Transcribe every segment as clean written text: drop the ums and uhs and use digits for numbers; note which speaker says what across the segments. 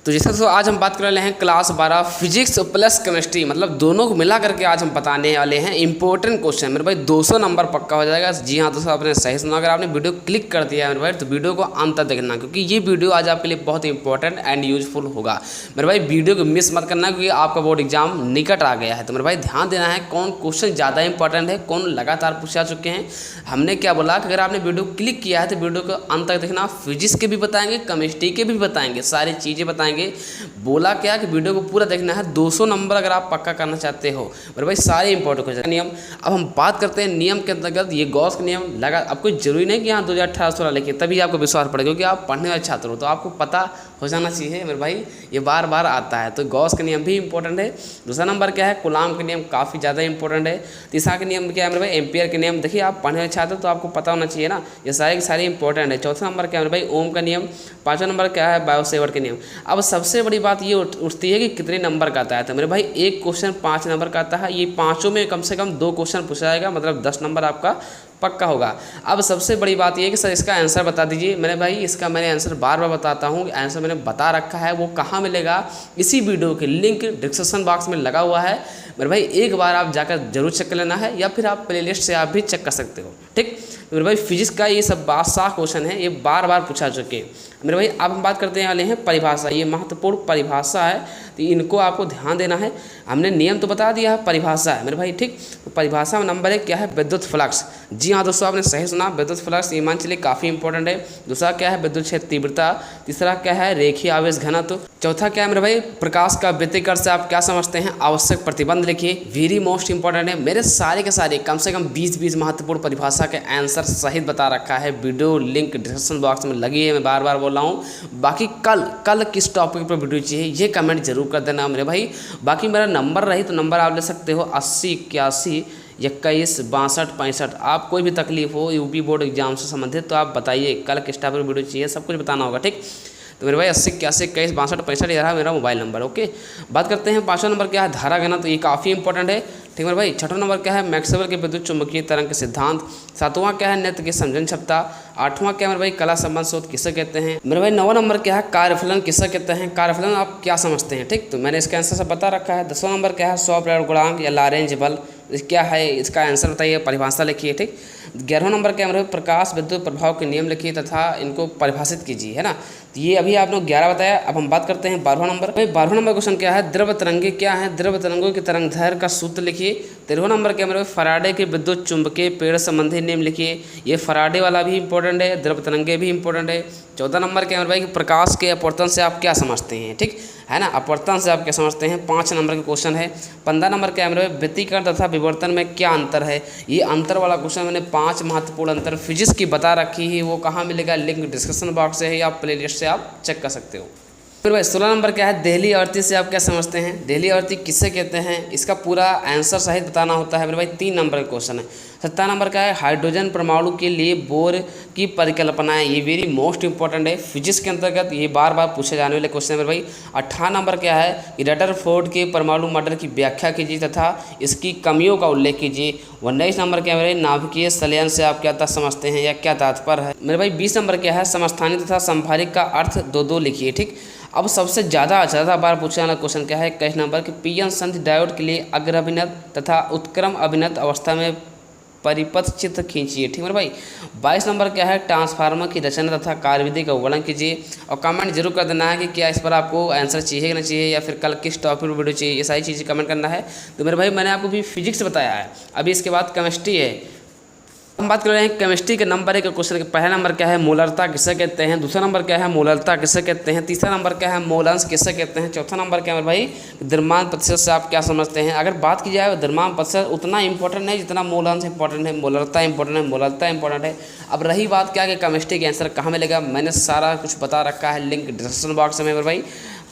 Speaker 1: तो जैसा दोस्तों आज हम बात कर रहे हैं क्लास 12 फिजिक्स प्लस केमिस्ट्री, मतलब दोनों को मिला करके आज हम बताने वाले हैं इंपॉर्टेंट क्वेश्चन। मेरे भाई 200 नंबर पक्का हो जाएगा। जी हाँ दोस्तों, आपने सही सुना। अगर आपने वीडियो क्लिक कर दिया है मेरे भाई तो वीडियो को अंत तक देखना, क्योंकि ये वीडियो आज आपके लिए बहुत इंपॉर्टेंट एंड यूजफुल होगा। मेरे भाई वीडियो को मिस मत करना, क्योंकि आपका बोर्ड एग्जाम निकट आ गया है। तो मेरे भाई ध्यान देना है कौन क्वेश्चन ज़्यादा इंपॉर्टेंट है, कौन लगातार पूछे जा चुके हैं। हमने क्या बोला कि अगर आपने वीडियो क्लिक किया है तो वीडियो को अंत तक देखना। फिजिक्स के भी बताएंगे, केमिस्ट्री के भी बताएंगे, सारी चीज़ें बताएंगे। बोला क्या कि वीडियो को पूरा देखना है। 200 नंबर अगर आप पक्का करना चाहते हो मेरे भाई, सारे इंपॉर्टेंट क्वेश्चन नियम। अब हम बात करते हैं नियम के अंतर्गत। ये गॉस का नियम लगा, आपको जरूरी नहीं कि यहाँ 2018-16 लिखिए तभी आपको विश्वास पड़ेगा, क्योंकि आप पढ़ने वाले छात्र हो तो आपको पता हो जाना चाहिए मेरे भाई। ये बार बार आता है, तो गॉस का नियम भी इंपॉर्टेंट है। दूसरा नंबर क्या है, कूलाम का नियम काफ़ी ज़्यादा इंपॉर्टेंट है। तीसरा का नियम क्या है मेरे भाई, एम्पियर के नियम। देखिए आप पढ़ने वाले छात्र तो आपको पता होना चाहिए ना, ये सारे के सारे इंपॉर्टेंट है। चौथा नंबर क्या है मेरे भाई, ओम का नियम। पाँचवा नंबर क्या है, बायोसेवर्ट के नियम। अब सबसे बड़ी बात ये उठती है कि कितने नंबर का आता है। तो मेरे भाई एक क्वेश्चन 5 नंबर का आता है। ये पाँचों में कम से कम 2 क्वेश्चन पूछा जाएगा, मतलब 10 नंबर आपका पक्का होगा। अब सबसे बड़ी बात यह है कि सर इसका आंसर बता दीजिए। मैंने भाई इसका मैंने आंसर बार बार बताता हूँ, आंसर मैंने बता रखा है। वो कहाँ मिलेगा, इसी वीडियो के लिंक डिस्क्रिप्शन बॉक्स में लगा हुआ है मेरे भाई। एक बार आप जाकर जरूर चेक कर लेना है, या फिर आप प्लेलिस्ट से आप भी चेक कर सकते हो। ठीक, मेरे भाई फिजिक्स का ये सब बादशाह क्वेश्चन है, ये बार बार पूछा चुके हैं मेरे भाई। अब हम बात करते वाले हैं परिभाषा। ये महत्वपूर्ण परिभाषा है, तो इनको आपको ध्यान देना है। हमने नियम तो बता दिया है, परिभाषा है मेरे भाई। ठीक, तो परिभाषा में नंबर 1 क्या है, विद्युत फ्लक्स। जी हाँ दोस्तों, आपने सही सुना, विद्युत फ्लक्स ये मान चलिए काफ़ी इंपॉर्टेंट है। दूसरा क्या है, विद्युत क्षेत्र तीव्रता। तीसरा क्या है, रेखीय आवेश घनत्व। चौथा क्या है मेरे भाई, प्रकाश का व्यतिकरण से आप क्या समझते हैं, आवश्यक प्रतिबंध लिखिए, वेरी मोस्ट इंपॉर्टेंट है। मेरे सारे के सारे कम से कम 20 महत्वपूर्ण परिभाषा के आंसर सहित बता रखा है। वीडियो लिंक डिस्क्रिप्शन बॉक्स में लगी है, मैं बार बार बोल रहा हूँ। बाकी कल किस टॉपिक पर वीडियो चाहिए ये कमेंट जरूर कर देना मेरे भाई। बाकी मेरा नंबर रही तो नंबर आप ले सकते हो 80 81 21 62 65। आप कोई भी तकलीफ हो यूपी बोर्ड एग्जाम से संबंधित तो आप बताइए, कल किस टॉपिक पर वीडियो चाहिए, सब कुछ बताना होगा। ठीक, तो मेरे भाई 80 81 21 62 65 ये रहा मेरा मोबाइल नंबर। ओके, बात करते हैं 5वां नंबर क्या है, धारा घनत्व। तो ये काफ़ी इंपॉर्टेंट है। ठीक है भाई। 6वां नंबर क्या है, मैक्सवेल के विद्युत चुंबकीय तरंग के सिद्धांत। 7वां क्या है, नृत्य की समझन क्षमता। 8वां क्या है मेरे भाई, कला संबंध शोध किसे कहते हैं। मेरे भाई 9वां नंबर क्या है, कार्यफलन किसे कहते हैं। कार्यफलन आप क्या समझते हैं। ठीक, तो मैंने इसका आंसर सब बता रखा है। 10वां नंबर क्या है, स्वप्रेरक गुणांक या लारेंज बल क्या है, इसका आंसर बताइए, परिभाषा लिखिए। ठीक, 11वां नंबर क्या है, प्रकाश विद्युत प्रभाव के नियम लिखिए तथा इनको परिभाषित कीजिए, है ना। तो ये अभी आपने 11 बताया। अब हम बात करते हैं 12वां नंबर। भाई 12वां नंबर क्वेश्चन क्या है, द्रव तरंगे क्या है, द्रव तरंगों के तरंग दैर्घ्य का सूत्र लिखिए। 13वां नंबर क्या है, फराडे के विद्युत चुंबकीय पेड़ संबंधी नियम लिखिए। ये फराडे वाला भी इंपॉर्टेंट है, द्रव तरंगे भी इंपॉर्टेंट है। 14 नंबर क्या है भाई, प्रकाश के अपवर्तन से आप क्या समझते हैं। ठीक है ना, अपवर्तन से आप क्या समझते हैं, 5 नंबर का क्वेश्चन है। 15 नंबर क्या है, व्यतिकरण तथा विवर्तन में क्या अंतर है। ये अंतर वाला क्वेश्चन मैंने 5 महत्वपूर्ण अंतर फिजिक्स की बता रखी है। वो कहाँ मिलेगा, लिंक डिस्क्रिप्शन बॉक्स से है या प्लेलिस्ट से आप चेक कर सकते हो। फिर भाई 16 नंबर क्या है, देहली आवृत्ति से आप क्या समझते हैं, देहली आवृत्ति किससे कहते हैं, इसका पूरा आंसर सहित बताना होता है मेरे भाई। 3 नंबर का क्वेश्चन है। 17 नंबर क्या है, हाइड्रोजन परमाणु के लिए बोर की परिकल्पना है। ये वेरी मोस्ट इंपॉर्टेंट है फिजिक्स के अंतर्गत, ये बार बार पूछे जाने वाले क्वेश्चन है मेरे भाई। 18 नंबर क्या है, रदरफोर्ड के परमाणु मॉडल की व्याख्या कीजिए तथा इसकी कमियों का उल्लेख कीजिए। 19 नंबर क्या है मेरे, नाभिकीय संलयन से आप क्या समझते हैं या क्या तात्पर्य है मेरे भाई। 20 नंबर क्या है, समस्थानिक तथा संभारिक का अर्थ 2-2 लिखिए। ठीक, अब सबसे ज़्यादा बार पूछने वाला क्वेश्चन क्या है, 21 नंबर कि पीएन संधि डायोड के लिए अग्रअभिनत तथा उत्क्रम अभिनत अवस्था में परिपथ चित्र खींचिए। ठीक है भाई। 22 नंबर क्या है, ट्रांसफार्मर की रचना तथा कार्यविधि का वर्णन कीजिए। और कमेंट जरूर कर देना है कि क्या इस पर आपको आंसर चाहिए कि नहीं चाहिए, या फिर कल किस टॉपिक पर वीडियो चाहिए, ये सारी चीज़ें कमेंट करना है। तो मेरे भाई मैंने आपको भी फिजिक्स बताया है, अभी इसके बाद केमिस्ट्री है। हम बात कर रहे हैं केमिस्ट्री के नंबर 1 क्वेश्चन के। पहला नंबर क्या है, मोलरता किसे कहते हैं। दूसरा नंबर क्या है, मोलरता किसे कहते हैं। तीसरा नंबर क्या है, मोलंस किसे कहते हैं। चौथा नंबर क्या है भाई, द्रव्यमान प्रतिशत से आप क्या समझते हैं। अगर बात की जाए द्रव्यमान प्रतिशत उतना इंपॉर्टेंट है जितना मोलंस इंपॉर्टेंट है, मोलरता इंपॉर्टेंट है, मोलरता इंपॉर्टेंट है। अब रही बात क्या कि केमिस्ट्री के आंसर कहाँ मिलेगा, मैंने सारा कुछ बता रखा है, लिंक डिस्क्रिप्शन बॉक्स में मेरे भाई।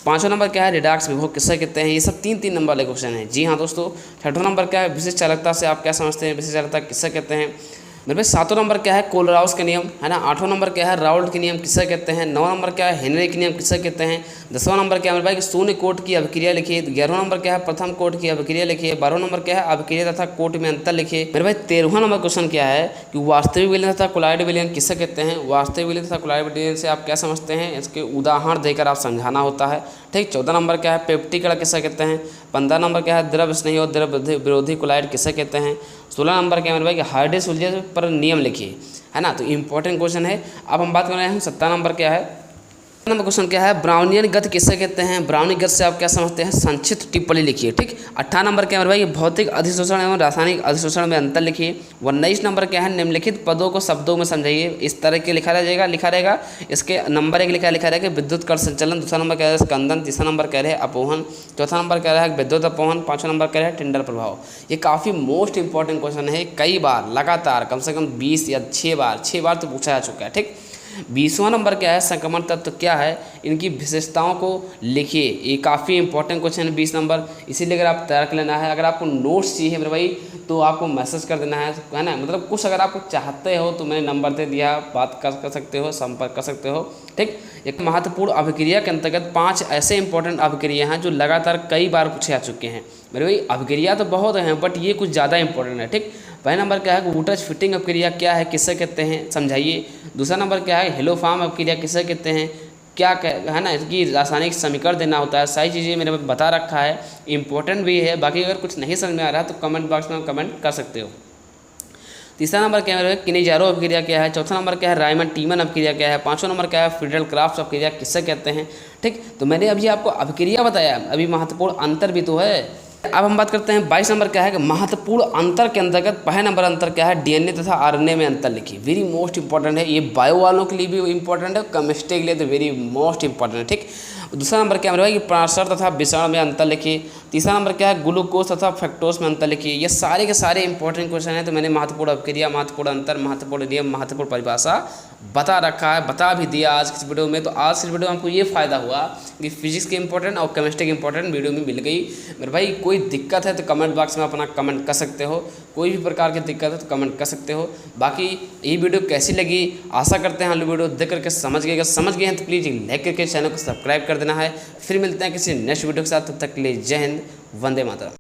Speaker 1: 5वां नंबर क्या है, रिडॉक्स विभव किसे कहते हैं। ये सब 3-3 नंबर वाले क्वेश्चन है। जी हाँ दोस्तों। 6वां नंबर क्या है, विशिष्ट चालकता से आप क्या समझते हैं, विशिष्ट चालकता किसे कहते हैं। मेरे भाई 7वां नंबर क्या है, कोलराउस का नियम है ना। 8वां नंबर क्या है, राउल्ट के नियम किसे कहते हैं। 9वां नंबर क्या है, हेनरी के नियम किसे कहते हैं। 10वां नंबर क्या है मेरे भाई, शून्य कोट की अभिक्रिया लिखिए। 11वां नंबर क्या है, प्रथम कोट की अभिक्रिया लिखिए। 12वां नंबर क्या है, अभिक्रिया तथा कोट में अंतर लिखिए। मेरे भाई 13वां नंबर क्वेश्चन क्या है कि वास्तविक विलयन तथा कोलॉइड विलयन किसे कहते हैं। वास्तविक विलयन तथा कोलॉइड विलयन से आप क्या समझते हैं, इसके उदाहरण देकर आप समझाना होता है, ठीक। 14 नंबर क्या है, पेप्टिक कण किसे कहते हैं। 15 नंबर क्या है, द्रव स्नेही और द्रव विरोधी कोलॉइड किसे कहते हैं। 16 नंबर क्या है मेरे भाई, हार्डे सुलझे पर नियम लिखिए, है ना। तो इंपॉर्टेंट क्वेश्चन है। अब हम बात कर रहे हैं 17 नंबर क्या है, नंबर क्वेश्चन क्या है, ब्राउनियन गति किसे कहते हैं। ब्राउनियन गति से आप क्या समझते हैं, संक्षिप्त टिप्पणी लिखिए, ठीक। 18 नंबर क्या है मेरे भाई, भौतिक अधिशोषण एवं रासायनिक अधिशोषण में अंतर लिखिए। 19 नंबर क्या है, निम्नलिखित पदों को शब्दों में समझाइए। इस तरह के लिखा रहेगा। इसके नंबर 1 लिखा रहेगा विद्युत कण संचलन। दूसरा नंबर कह रहा है स्कंदन। तीसरा नंबर कह रहे हैं अपोहन। चौथा नंबर कह रहा है विद्युत अपोहन। 5वां नंबर कह रहा है टिंडल प्रभाव। ये काफ़ी मोस्ट इंपॉर्टेंट क्वेश्चन है, कई बार लगातार कम से कम 20 या 6 बार तो पूछा जा चुका है, ठीक। 20वां नंबर क्या है, संक्रमण तत्व क्या है, इनकी विशेषताओं को लिखिए। ये काफ़ी इंपॉर्टेंट क्वेश्चन है 20 नंबर, इसीलिए अगर आप तैयार कर लेना है। अगर आपको नोट्स चाहिए मेरे भाई तो आपको मैसेज कर देना है ना। मतलब कुछ अगर आपको चाहते हो तो मैंने नंबर दे दिया, बात कर सकते हो, संपर्क कर सकते हो, ठीक। एक महत्वपूर्ण अभिक्रिया के अंतर्गत 5 ऐसे इंपॉर्टेंट अभिक्रिया हैं जो लगातार कई बार पूछे जा चुके हैं मेरे भाई। अभिक्रिया तो बहुत हैं बट ये कुछ ज़्यादा इंपॉर्टेंट है, ठीक। पहला नंबर क्या है, वुटज फिटिंग अभिक्रिया क्या है, किससे कहते हैं, समझाइए। दूसरा नंबर क्या है, हेलोफार्म अभिक्रिया किससे कहते हैं, क्या है ना, इसकी रासायनिक समीकरण देना होता है। सारी चीज़ें मेरे पास बता रखा है, इंपॉर्टेंट भी है। बाकी अगर कुछ नहीं समझ में आ रहा तो कमेंट बॉक्स में कमेंट कर सकते हो। तीसरा नंबर क्या है, किनेजारो अभिक्रिया क्या है। चौथा नंबर क्या है, रायमन टीमन अभिक्रिया क्या है। 5वां नंबर क्या है, फ्रीडल क्राफ्ट अभिक्रिया किससे कहते हैं, ठीक। तो मैंने अभी आपको अभिक्रिया बताया, अभी महत्वपूर्ण अंतर भी तो है। अब हम बात करते हैं 22 नंबर क्या है कि महत्वपूर्ण अंतर के अंतर्गत पहला नंबर अंतर क्या है, डीएनए तथा आरएनए में अंतर लिखिए। वेरी मोस्ट इंपॉर्टेंट है, ये बायो वालों के लिए भी इंपॉर्टेंट है, केमिस्ट्री के लिए तो वेरी मोस्ट इंपॉर्टेंट है, ठीक। दूसरा नंबर क्या है कि प्राणसर तथा विषाण में अंतर लिखिए। तीसरा नंबर क्या है, ग्लूकोज तथा फ्रक्टोज में अंतर लिखिए। ये सारे के सारे इंपॉर्टेंट क्वेश्चन हैं। तो मैंने महत्वपूर्ण अभिक्रिया, महत्वपूर्ण अंतर, महत्वपूर्ण नियम, महत्वपूर्ण परिभाषा बता रखा है, बता भी दिया आज की वीडियो में। तो आज की वीडियो में आपको ये फ़ायदा हुआ कि फिजिक्स के इंपॉर्टेंट और केमिस्ट्री के इंपॉर्टेंट वीडियो में मिल गई मेरे भाई। कोई दिक्कत है तो कमेंट बॉक्स में अपना कमेंट कर सकते हो, कोई भी प्रकार की दिक्कत है तो कमेंट कर सकते हो। बाकी ये वीडियो कैसी लगी, आशा करते हैं हम लोग वीडियो देख करके समझ गए। अगर समझ गए हैं तो प्लीज़ लाइक करके चैनल को सब्सक्राइब कर देना है। फिर मिलते हैं किसी नेक्स्ट वीडियो के साथ, तब तक के लिए जय हिंद, वंदे मातरम।